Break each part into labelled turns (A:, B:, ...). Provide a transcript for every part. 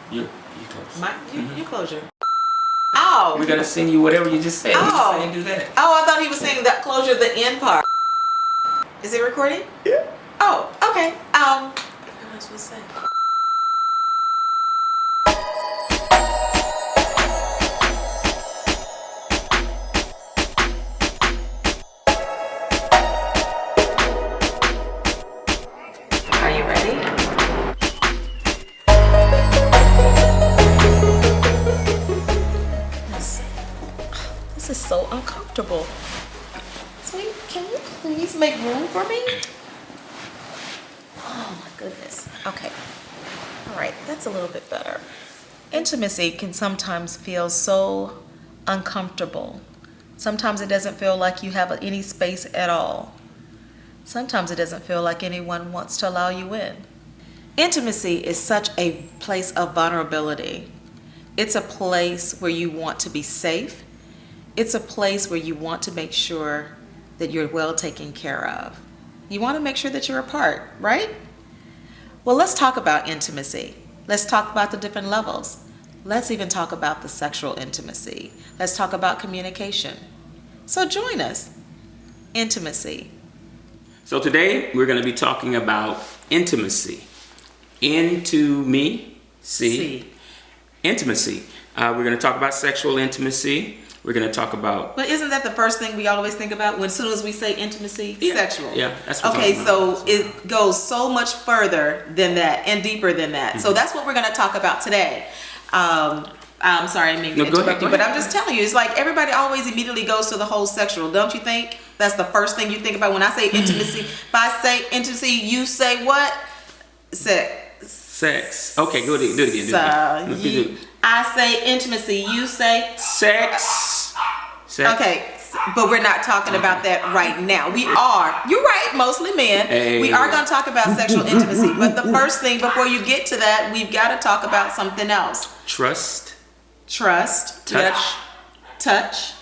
A: You close.
B: You close your. Oh.
A: We're gonna sing you whatever you just said.
B: Oh.
A: You do that.
B: Oh, I thought he was saying that closure, the end part. Is it recording?
A: Yeah.
B: Oh, okay. What am I supposed to say? Are you ready? This is so uncomfortable. Sweet, can you please make room for me? Oh my goodness. Okay. All right, that's a little bit better. Intimacy can sometimes feel so uncomfortable. Sometimes it doesn't feel like you have any space at all. Sometimes it doesn't feel like anyone wants to allow you in. Intimacy is such a place of vulnerability. It's a place where you want to be safe. It's a place where you want to make sure that you're well taken care of. You want to make sure that you're apart, right? Well, let's talk about intimacy. Let's talk about the different levels. Let's even talk about the sexual intimacy. Let's talk about communication. So join us. Intimacy.
A: So today we're going to be talking about intimacy. Into me, see. Intimacy. We're going to talk about sexual intimacy. We're going to talk about...
B: But isn't that the first thing we always think about as soon as we say intimacy?
A: Yeah.
B: Sexual.
A: Yeah, that's what
B: okay, so it goes so much further than that and deeper than that. Mm-hmm. So that's what we're going to talk about today. I'm sorry, I didn't mean to interrupt you, but I'm just telling you, it's like everybody always immediately goes to the whole sexual, don't you think? That's the first thing you think about when I say intimacy. If I say intimacy, you say what? Sex.
A: Okay, do it again.
B: I say intimacy, you say
A: sex.
B: Okay, but we're not talking about that right now. We are. You're right, mostly men.
A: Hey.
B: We are going to talk about sexual intimacy. But the first thing, before you get to that, we've got to talk about something else.
A: Trust.
B: Touch.
A: Yep.
B: Touch.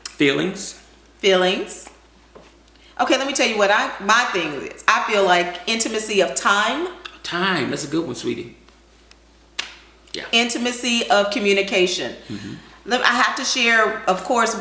A: Feelings.
B: Okay, let me tell you what my thing is. I feel like intimacy of time.
A: Time. That's a good one, sweetie. Yeah.
B: Intimacy of communication. Mm-hmm. I have to share, of course,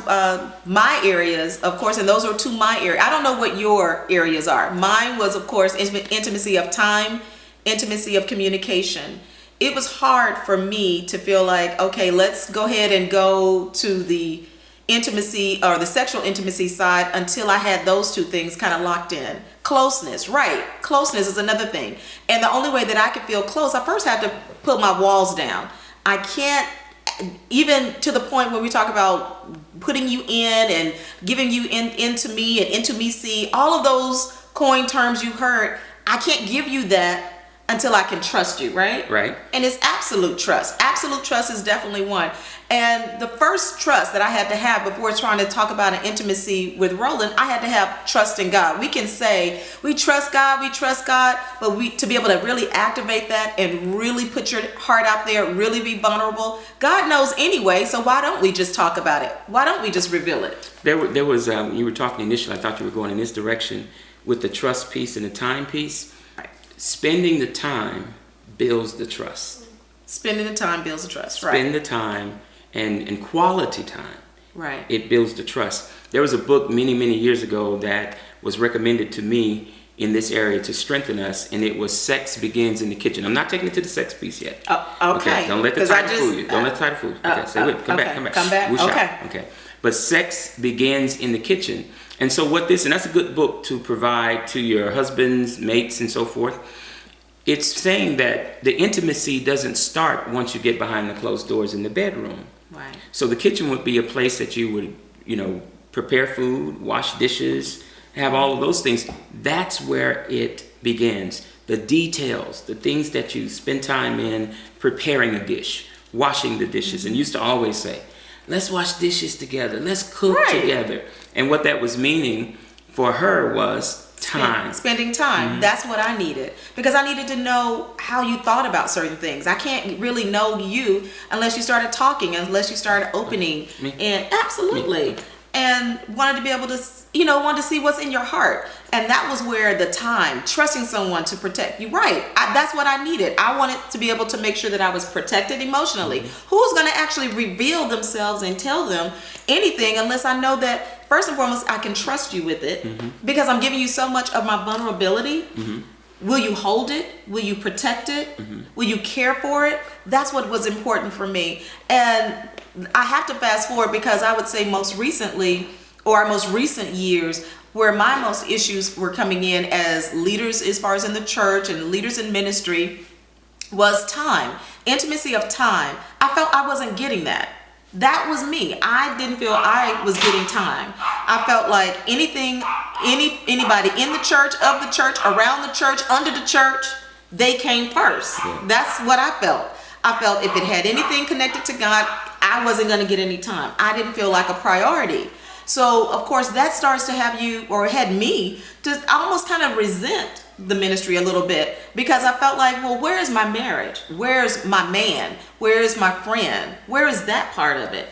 B: my areas, of course, and those are two my areas. I don't know what your areas are. Mine was, of course, intimacy of time, intimacy of communication. It was hard for me to feel like, okay, let's go ahead and go to the intimacy or the sexual intimacy side until I had those two things kind of locked in. Closeness, right. Closeness is another thing. And the only way that I could feel close, I first had to put my walls down. I can't, even to the point where we talk about putting you in and giving you into me and intimacy, all of those coin terms you've heard, I can't give you that until I can trust you, right?
A: Right.
B: And it's absolute trust. Absolute trust is definitely one. And the first trust that I had to have before trying to talk about an intimacy with Roland, I had to have trust in God. We can say we trust God, but to be able to really activate that and really put your heart out there, really be vulnerable, God knows anyway, so why don't we just talk about it? Why don't we just reveal it?
A: There was, when you were talking initially, I thought you were going in this direction with the trust piece and the time piece. Spending the time builds the trust.
B: Spending the time builds the trust, right.
A: Spend the time and quality time.
B: Right.
A: It builds the trust. There was a book many, many years ago that was recommended to me in this area to strengthen us, and it was Sex Begins in the Kitchen. I'm not taking it to the sex piece yet.
B: Okay.
A: Don't let the title fool you. Don't let the title fool you. Okay, stay with me. Come back. Okay. But sex begins in the kitchen. And so and that's a good book to provide to your husbands, mates, and so forth. It's saying that the intimacy doesn't start once you get behind the closed doors in the bedroom.
B: Right.
A: So the kitchen would be a place that you would, prepare food, wash dishes, have all of those things. That's where it begins. The details, the things that you spend time in preparing a dish, washing the dishes. And used to always say, let's wash dishes together. Let's cook together. And what that was meaning for her was time.
B: Spending time. Mm-hmm. That's what I needed. Because I needed to know how you thought about certain things. I can't really know you unless you started talking, unless you started opening. And absolutely. and wanted to be able to, wanted to see what's in your heart. And that was where the time, trusting someone to protect you. Right. That's what I needed. I wanted to be able to make sure that I was protected emotionally. Who's going to actually reveal themselves and tell them anything unless I know that, first and foremost, I can trust you with it, because I'm giving you so much of my vulnerability. Will you hold it? Will you protect it? Will you care for it? That's what was important for me. And I have to fast forward, because I would say most recently, or our most recent years, where my most issues were coming in as leaders, as far as in the church and leaders in ministry, was time, intimacy of time. I felt I wasn't getting that. That was me. I didn't feel I was getting time. I felt like anybody in the church, of the church, around the church, under the church, they came first. Yeah. That's what I felt. I felt if it had anything connected to God, I wasn't going to get any time. I didn't feel like a priority. So, of course, that starts to have you, or had me, to almost kind of resent the ministry a little bit, because I felt like, well, where is my marriage? Where's my man? Where is my friend? Where is that part of it?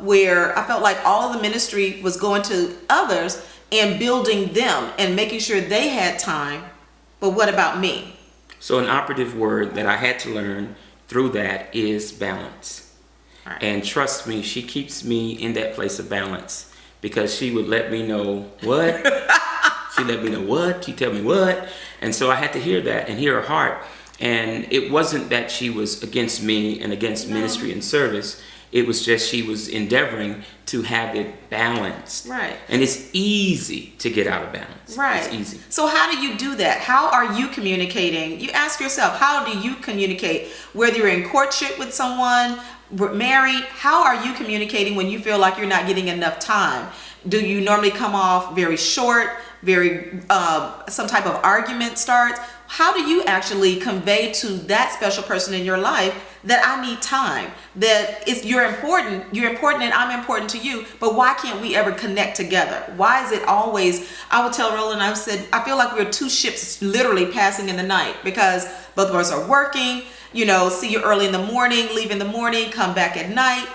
B: Where I felt like all of the ministry was going to others and building them and making sure they had time. But what about me?
A: So an operative word that I had to learn through that is balance. Right. And trust me, she keeps me in that place of balance, because she would let me know what. She let me know what. She tell me what. And so I had to hear that and hear her heart. And it wasn't that she was against me and against ministry and service. It was just she was endeavoring to have it balanced.
B: Right.
A: And it's easy to get out of balance.
B: Right.
A: It's easy.
B: So how do you do that? How are you communicating? You ask yourself, how do you communicate? Whether you're in courtship with someone, married, how are you communicating when you feel like you're not getting enough time? Do you normally come off very short, very some type of argument starts? How do you actually convey to that special person in your life that I need time, that you're important and I'm important to you, but why can't we ever connect together? Why is it always, I would tell Roland, I said, I feel like we're two ships literally passing in the night, because both of us are working, see you early in the morning, leave in the morning, come back at night,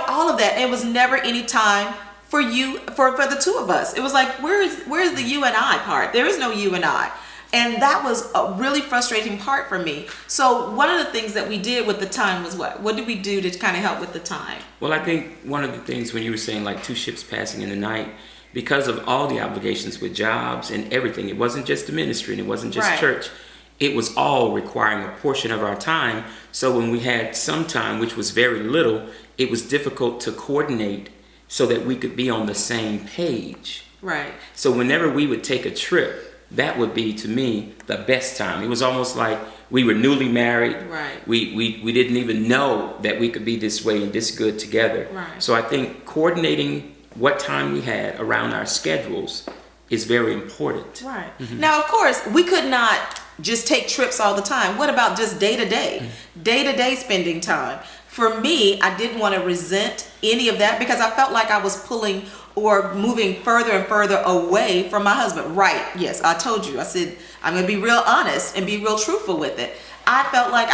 B: all of that. It was never any time for you, for the two of us. It was like, where's the you and I part? There is no you and I. And that was a really frustrating part for me. So one of the things that we did with the time was what? What did we do to kind of help with the time?
A: Well, I think one of the things when you were saying like two ships passing in the night, because of all the obligations with jobs and everything, it wasn't just the ministry and it wasn't just church. It was all requiring a portion of our time. So when we had some time, which was very little, it was difficult to coordinate so that we could be on the same page.
B: Right.
A: So whenever we would take a trip, that would be, to me, the best time. It was almost like we were newly married.
B: Right.
A: We didn't even know that we could be this way and this good together.
B: Right.
A: So I think coordinating what time we had around our schedules is very important.
B: Right. Now, of course, we could not just take trips all the time. What about just day-to-day? Day-to-day spending time. For me, I didn't want to resent any of that, because I felt like I was pulling or moving further and further away from my husband. Right. Yes, I told you. I said, I'm going to be real honest and be real truthful with it. I felt like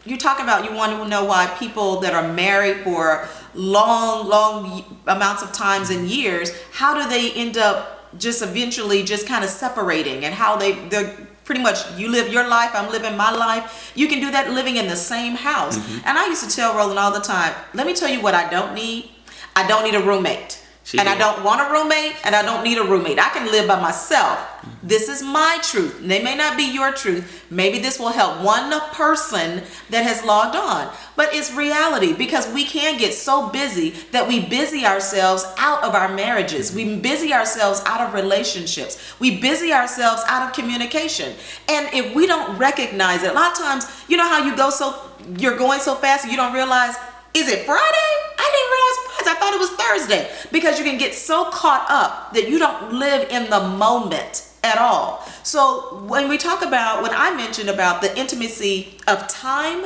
B: you talk about, you want to know why people that are married for long amounts of times and years, how do they end up just eventually just kind of separating, and how they're pretty much, you live your life, I'm living my life. You can do that living in the same house. And I used to tell Roland all the time, let me tell you what I don't need. I don't need a roommate. I don't want a roommate, and I don't need a roommate. I can live by myself. This is my truth. They may not be your truth. Maybe this will help one person that has logged on. But it's reality, because we can get so busy that we busy ourselves out of our marriages. We busy ourselves out of relationships. We busy ourselves out of communication. And if we don't recognize it, a lot of times, you know how you're going so fast and you don't realize, is it Friday? I didn't realize Friday. I thought it was Thursday. Because you can get so caught up that you don't live in the moment at all. So when I mentioned about the intimacy of time,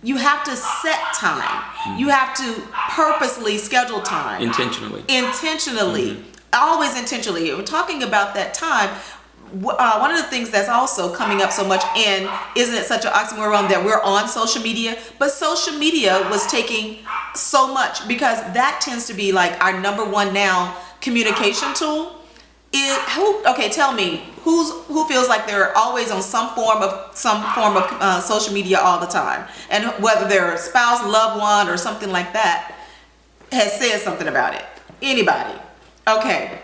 B: you have to set time. You have to purposely schedule time.
A: Intentionally.
B: Always intentionally. We're talking about that time. One of the things that's also coming up so much, and isn't it such an oxymoron that we're on social media, but social media was taking so much, because that tends to be like our number one now communication tool. Tell me, who feels like they're always on some form of social media all the time, and whether their spouse, loved one, or something like that has said something about it. Anybody? Okay.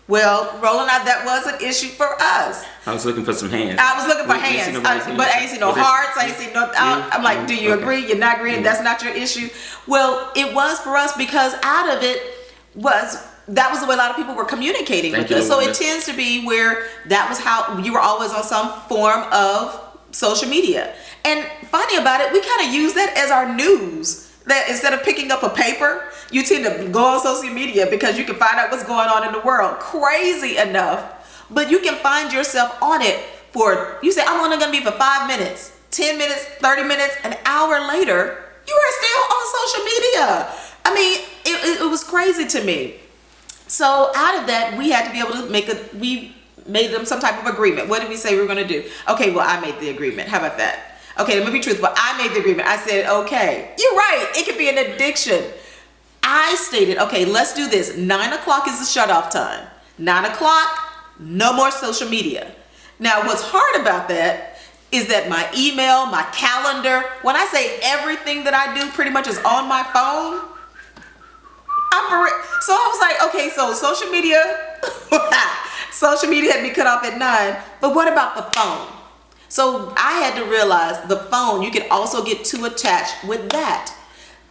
B: Well, Roland, that was an issue for us.
A: I was looking for some hands.
B: I was looking for hands, but I ain't see no hearts. I ain't see no. I'm like, do you agree? You're not agreeing. That's not your issue. Well, it was for us, because out of it that was the way a lot of people were communicating with us. So it tends to be where that was how you were always on some form of social media. And funny about it, we kind of use that as our news. That instead of picking up a paper, you tend to go on social media because you can find out what's going on in the world. Crazy enough. But you can find yourself on it you say, I'm only going to be for 5 minutes, 10 minutes, 30 minutes, an hour later, you are still on social media. I mean, it was crazy to me. So out of that, we had to be able to we made them some type of agreement. What did we say we were going to do? Okay, well, I made the agreement. How about that? Okay, let me be truthful. I made the agreement. I said, okay, you're right. It could be an addiction. I stated, okay, let's do this. 9 o'clock is the shut-off time. 9 o'clock, no more social media. Now, what's hard about that is that my email, my calendar, when I say everything that I do pretty much is on my phone, so I was like, okay, so social media had been cut off at 9, but what about the phone? So I had to realize the phone, you can also get too attached with that.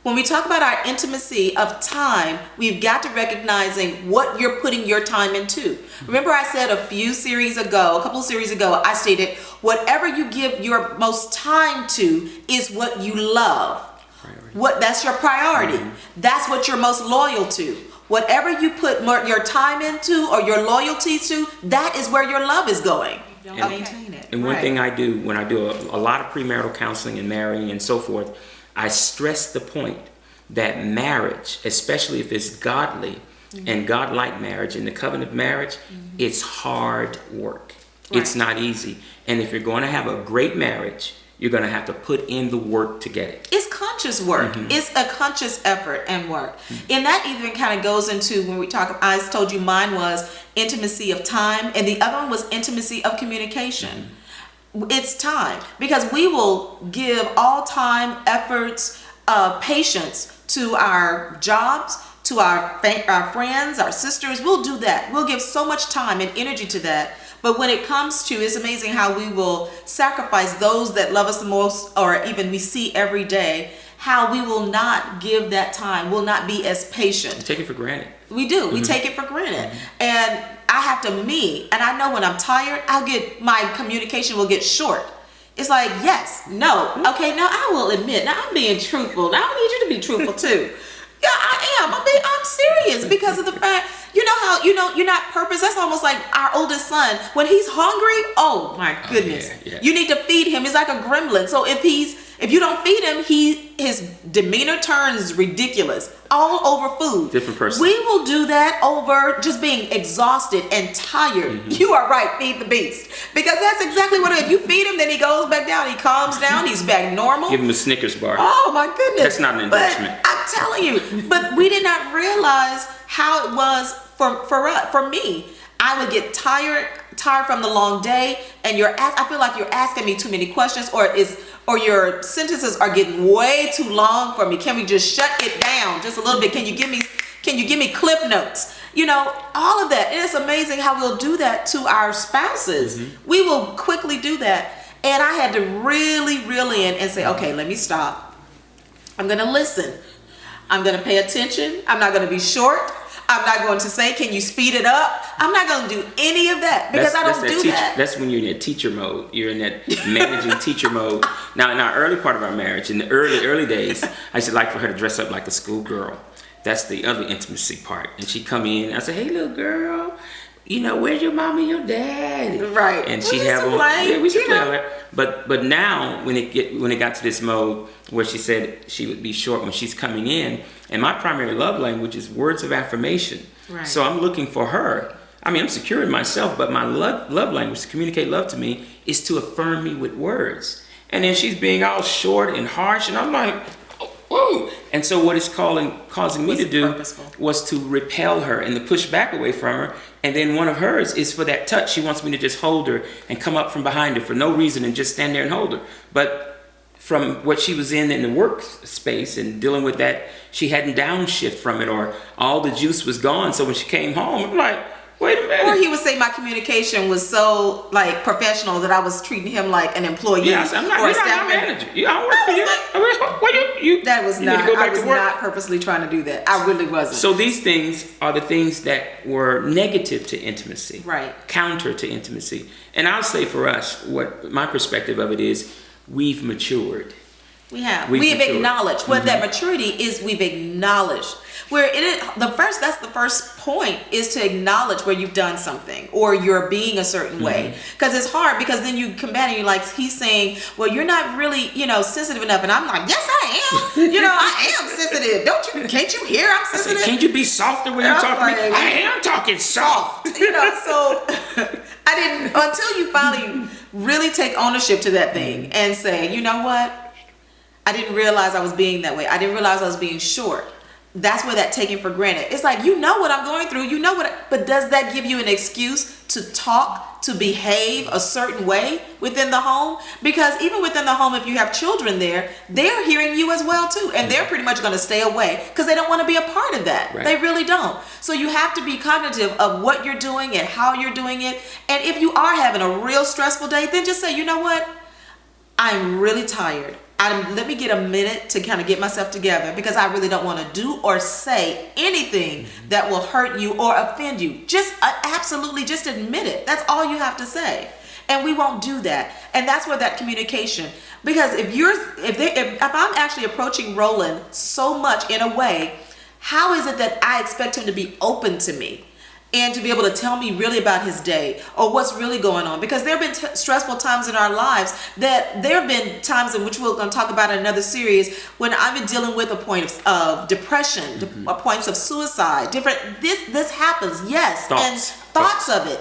B: When we talk about our intimacy of time, we've got to recognizing what you're putting your time into. Remember I said a couple series ago, I stated, whatever you give your most time to is what you love. That's your priority. That's what you're most loyal to. Whatever you put your time into or your loyalty to, that is where your love is going. Maintain it.
A: And one thing I do when I do a lot of premarital counseling and marrying and so forth, I stress the point that marriage, especially if it's godly and godlike marriage and the covenant of marriage, it's hard work. Right. It's not easy. And if you're going to have a great marriage, you're going to have to put in the work to get it. It's
B: conscious work. It's a conscious effort and work. And that even kind of goes into when we talk, I told you mine was intimacy of time, and the other one was intimacy of communication. It's time, because we will give all time, efforts, patience to our jobs, to our friends, our sisters. We'll do that. We'll give so much time and energy to that. But when it comes to, it's amazing how we will sacrifice those that love us the most, or even we see every day, how we will not give that time, will not be as patient.
A: We take it for granted.
B: We do. We take it for granted. And I have to, and I know when I'm tired, my communication will get short. It's like, yes, no, okay, now I will admit, now I'm being truthful. Now I need you to be truthful too. Yeah, I am. I'm serious, because of the fact, you know how, you're not purpose. That's almost like our oldest son. When he's hungry, oh my goodness. You need to feed him. He's like a gremlin. So if you don't feed him, his demeanor turns ridiculous, all over food.
A: Different person.
B: We will do that over just being exhausted and tired. You are right, feed the beast. Because that's exactly what, if you feed him, then he goes back down, he calms down, he's back normal.
A: Give him a Snickers bar.
B: Oh my goodness.
A: That's not an endorsement.
B: But I'm telling you, but we did not realize how it was for me. I would get tired from the long day, and I feel like you're asking me too many questions, or your sentences are getting way too long for me. Can we just shut it down just a little bit? Can you give me clip notes? All of that. It is amazing how we'll do that to our spouses. We will quickly do that. And I had to really reel in and say, okay, let me stop. I'm going to listen. I'm going to pay attention. I'm not going to be short. I'm not going to say, can you speed it up? I'm not going to do any of that, because I don't do that.
A: That's when you're in that teacher mode. You're in that managing teacher mode. Now, in our early part of our marriage, in the early days, I used to like for her to dress up like a schoolgirl. That's the other intimacy part. And she'd come in, I say, hey, little girl, where's your mom and your dad?
B: Right.
A: And she'd have on, we should play all that. But now, when it got to this mode where she said she would be short when she's coming in, and my primary love language is words of affirmation. Right. So I'm looking for her. I'm secure in myself, but my love language, to communicate love to me, is to affirm me with words. And then she's being all short and harsh, and I'm like, whoa. And so what it's causing me
B: Was
A: to do
B: purposeful.
A: was to repel her and to push back away from her. And then one of hers is for that touch. She wants me to just hold her and come up from behind her for no reason and just stand there and hold her. But from what she was in the workspace and dealing with that, she hadn't downshift from it, or all the juice was gone. So when she came home, I'm like, wait a minute.
B: Or he would say my communication was so like professional that I was treating him like an employee.
A: Yes, I'm not.
B: or a
A: You're not
B: staff
A: my
B: member.
A: manager. I don't work for you.
B: That was
A: you need to
B: not.
A: go
B: I
A: back
B: was
A: to work.
B: not purposely trying to do that. I really wasn't.
A: So these things are the things that were negative to intimacy,
B: Right.
A: counter to intimacy. And I'll say for us, what my perspective of it is, we've matured.
B: We have.
A: We've
B: We've
A: matured.
B: acknowledged what that maturity is. We've acknowledged where it is. That's the first point, is to acknowledge where you've done something or you're being a certain way. Because it's hard, because then you combat it. You like, he's saying, well, you're not really, sensitive enough. And I'm like, yes, I am. I am sensitive. Can't you hear I'm
A: I said,
B: sensitive?
A: can't you be softer when you
B: I'm
A: talk to me?
B: like,
A: I am talking soft.
B: So I didn't, until you finally really take ownership to that thing and say, you know what? I didn't realize I was being that way. I didn't realize I was being short. That's where that taking for granted. It's like, what I'm going through, but does that give you an excuse to talk, to behave a certain way within the home? Because even within the home, if you have children there, they're hearing you as well too. And they're pretty much going to stay away because they don't want to be a part of that.
A: Right.
B: They really don't. So you have to be cognitive of what you're doing and how you're doing it. And if you are having a real stressful day, then just say, you know what? I'm really tired. Let me get a minute to kind of get myself together, because I really don't want to do or say anything that will hurt you or offend you. Just absolutely just admit it. That's all you have to say. And we won't do that. And that's where that communication, because if I'm actually approaching Roland so much in a way, how is it that I expect him to be open to me? And to be able to tell me really about his day or what's really going on. Because there have been stressful times in our lives, that there have been times in which we're going to talk about in another series, when I've been dealing with a point of depression, points of suicide, this happens, yes. Thoughts of it.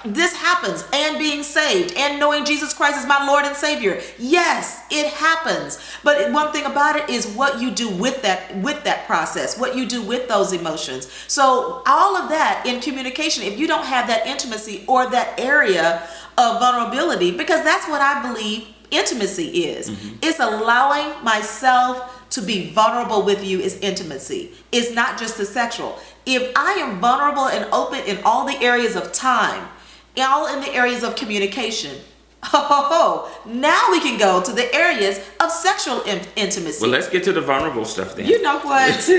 B: This happens, and being saved and knowing Jesus Christ is my Lord and Savior. Yes, it happens. But one thing about it is what you do with that process, what you do with those emotions. So all of that in communication, if you don't have that intimacy or that area of vulnerability, because that's what I believe intimacy is. It's allowing myself to be vulnerable with you is intimacy. It's not just the sexual. If I am vulnerable and open in all the areas of time, all in the areas of communication, now we can go to the areas of sexual intimacy.
A: Well, let's get to the vulnerable stuff then.
B: You know what?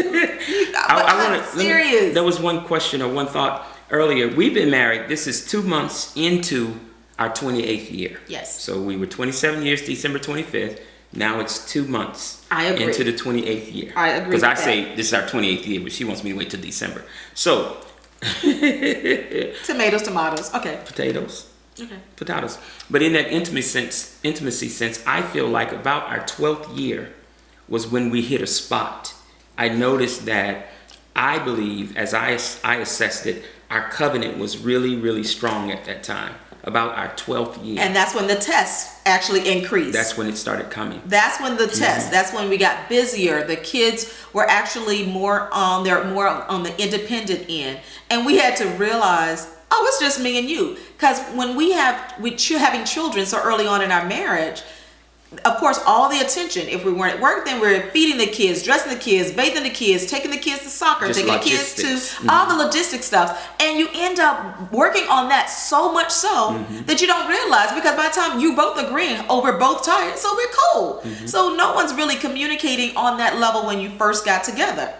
B: I'm serious.
A: There was one question or one thought earlier. We've been married. This is 2 months into our 28th year.
B: Yes.
A: So we were 27 years, December 25th. Now it's 2 months into the 28th year.
B: I agree.
A: Because I say this is our 28th year, but she wants me to wait till December. So.
B: Tomatoes. Okay.
A: Potatoes.
B: Okay.
A: Potatoes. But in that intimacy sense, I feel like about our 12th year was when we hit a spot. I noticed that, I believe, as I assessed it, our covenant was really, really strong at that time. About our 12th year.
B: And that's when the tests actually increased.
A: That's when it started coming.
B: That's when the tests, that's when we got busier. The kids were actually more on the independent end. And we had to realize, it's just me and you. Because when we're having children so early on in our marriage, of course, all the attention, if we weren't at work, then we're feeding the kids, dressing the kids, bathing the kids, taking the kids to soccer,
A: Just
B: taking
A: logistics.
B: the kids to all the logistic stuff. And you end up working on that so much so that you don't realize, because by the time you both agree, we're both tired, so we're cool. So no one's really communicating on that level when you first got together.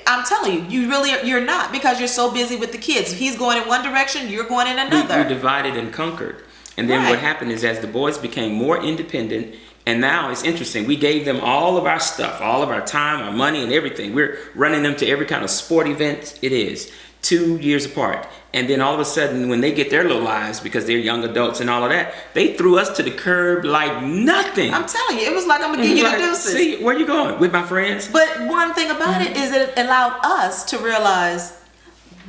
B: I'm telling you, you're not, because you're so busy with the kids. He's going in one direction, you're going in another.
A: We divided and conquered. And then what happened is, as the boys became more independent, and now it's interesting, we gave them all of our stuff, all of our time, our money, and everything. We're running them to every kind of sport event it is, 2 years apart. And then all of a sudden, when they get their little lives, because they're young adults and all of that, they threw us to the curb like nothing.
B: I'm telling you, it was like, I'm going to give you the deuces.
A: See, where you going? With my friends?
B: But one thing about it is it allowed us to realize,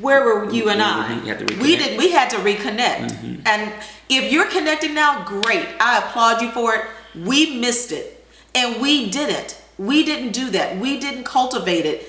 B: where were you and I? We had to reconnect. And if you're connecting now, great. I applaud you for it. We missed it. And we didn't. We didn't do that. We didn't cultivate it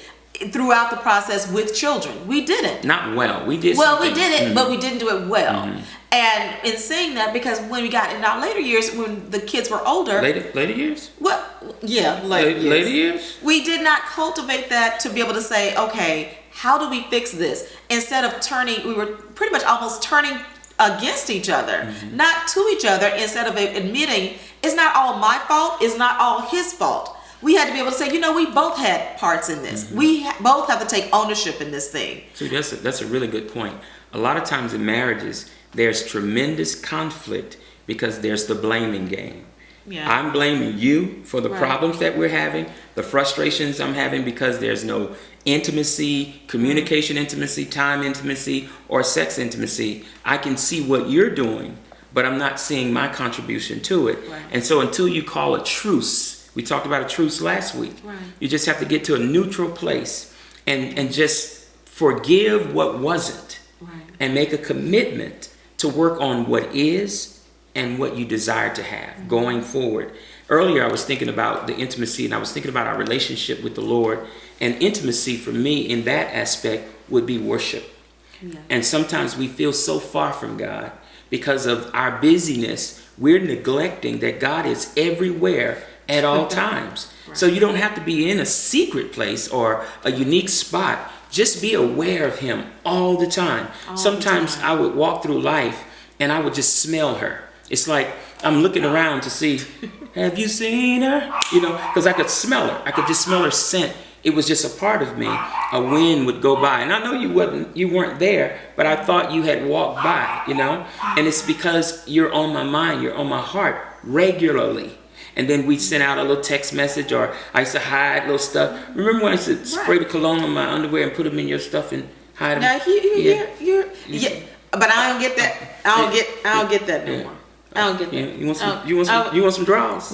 B: throughout the process with children. We didn't.
A: Not well. We did.
B: Well, we did it, but we didn't do it well. And in saying that, because when we got in our later years, when the kids were older,
A: later years.
B: Well, yeah,
A: later years.
B: We did not cultivate that to be able to say, okay, how do we fix this? Instead of turning, we were pretty much almost turning against each other, not to each other. Instead of admitting it's not all my fault, it's not all his fault. We had to be able to say, we both had parts in this. We both have to take ownership in this thing.
A: So that's a really good point. A lot of times in marriages, there's tremendous conflict because there's the blaming game.
B: Yeah.
A: I'm blaming you for the problems that we're having, the frustrations I'm having because there's no intimacy, communication intimacy, time intimacy, or sex intimacy. I can see what you're doing, but I'm not seeing my contribution to it.
B: Right.
A: And so until you call a truce, we talked about a truce last week.
B: Right.
A: You just have to get to a neutral place and just forgive what wasn't, and make a commitment to work on what is and what you desire to have going forward. Earlier, I was thinking about the intimacy, and I was thinking about our relationship with the Lord. And intimacy for me in that aspect would be worship. Yeah. And sometimes we feel so far from God because of our busyness. We're neglecting that God is everywhere at all times. Right. So you don't have to be in a secret place or a unique spot. Just be aware of him all the time. Sometimes I would walk through life and I would just smell her. It's like I'm looking around to see, have you seen her? Because I could smell her. I could just smell her scent. It was just a part of me. A wind would go by, and I know you weren't there, but I thought you had walked by, And it's because you're on my mind, you're on my heart regularly. And then we sent out a little text message, or I used to hide little stuff. Remember when I used to spray the cologne on my underwear and put them in your stuff and hide them?
B: Now yeah, but I don't get that. I don't get that no more. I don't get that.
A: You want some draws? I got some draws.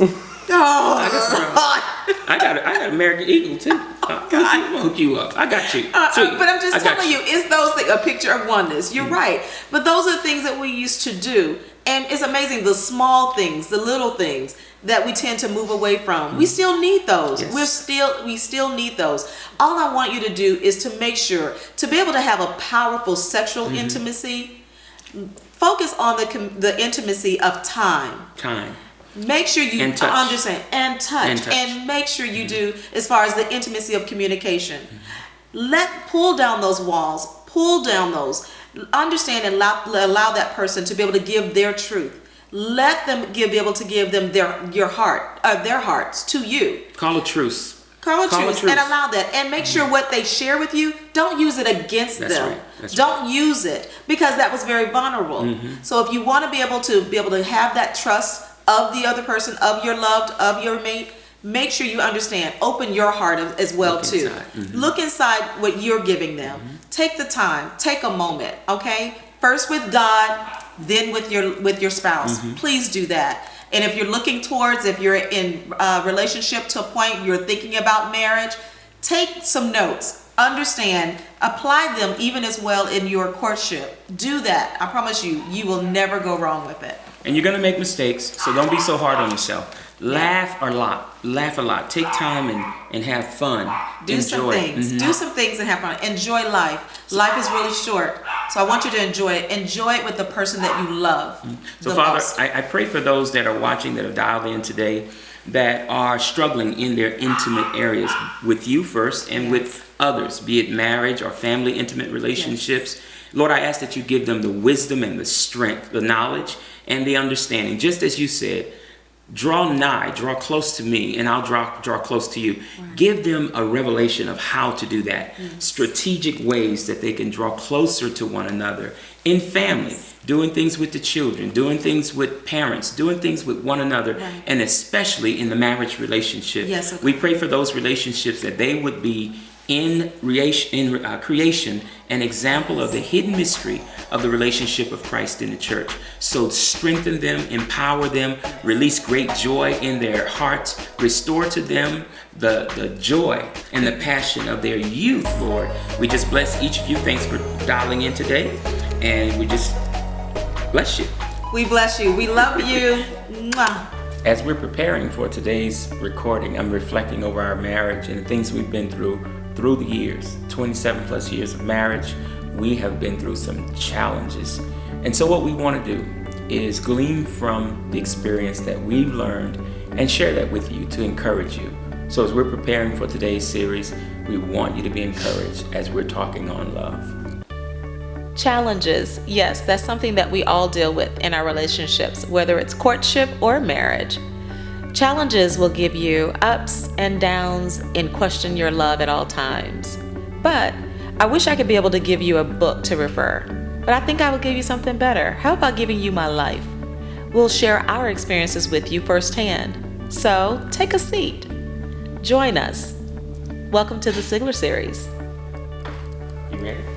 A: I got American Eagle too. I'll hook you up. I got you.
B: But I'm just telling you, it's those things, a picture of oneness. You're right. But those are things that we used to do. And it's amazing, the small things, the little things that we tend to move away from. We still need those. Yes. We still need those. All I want you to do is to make sure, to be able to have a powerful sexual intimacy, focus on the intimacy of time. Make sure you understand, and touch, and make sure you do as far as the intimacy of communication. Pull down those walls, understand and allow that person to be able to give their truth. Let them be able to give them their hearts to you.
A: Call a truce.
B: Call a truce and allow that, and make sure what they share with you, don't use it against them. Don't use it, because that was very vulnerable. So if you want to be able to have that trust of the other person, of your loved, of your mate, make sure you understand. Open your heart as well too. Look inside what you're giving them. Take the time. Take a moment. Okay. First with God, then with your spouse. Please do that. And if you're in a relationship to a point you're thinking about marriage, take some notes. Understand. Apply them even as well in your courtship. Do that. I promise you will never go wrong with it.
A: And you're going to make mistakes, so don't be so hard on yourself. Laugh a lot. Take time and have fun.
B: Do some things and have fun. Enjoy life. Life is really short, so I want you to enjoy it. Enjoy it with the person that you love.
A: So Father, I pray for those that are watching, that have dialed in today, that are struggling in their intimate areas with you first and with others, be it marriage or family intimate relationships. Lord, I ask that you give them the wisdom and the strength, the knowledge and the understanding. Just as you said, draw close to me, and I'll draw close to you. Right. Give them a revelation of how to do that. Strategic ways that they can draw closer to one another in family, doing things with the children, doing things with parents, doing things with one another, and especially in the marriage relationship. We pray for those relationships that they would be in creation an example of the hidden mystery of the relationship of Christ in the church. So strengthen them, empower them, release great joy in their hearts, restore to them the joy and the passion of their youth, Lord. We just bless each of you. Thanks for dialing in today, and we just bless you.
B: We bless you. We love you. Mwah.
A: as we're preparing for today's recording, I'm reflecting over our marriage and the things we've been through the years. 27 plus years of marriage, we have been through some challenges. And so what we want to do is glean from the experience that we've learned and share that with you to encourage you. So as we're preparing for today's series, we want you to be encouraged as we're talking on love.
B: Challenges. Yes, that's something that we all deal with in our relationships, whether it's courtship or marriage. Challenges will give you ups and downs and question your love at all times. But I wish I could be able to give you a book to refer, but I think I will give you something better. How about giving you my life? We'll share our experiences with you firsthand. So take a seat. Join us. Welcome to the Sigler Series.
A: You ready?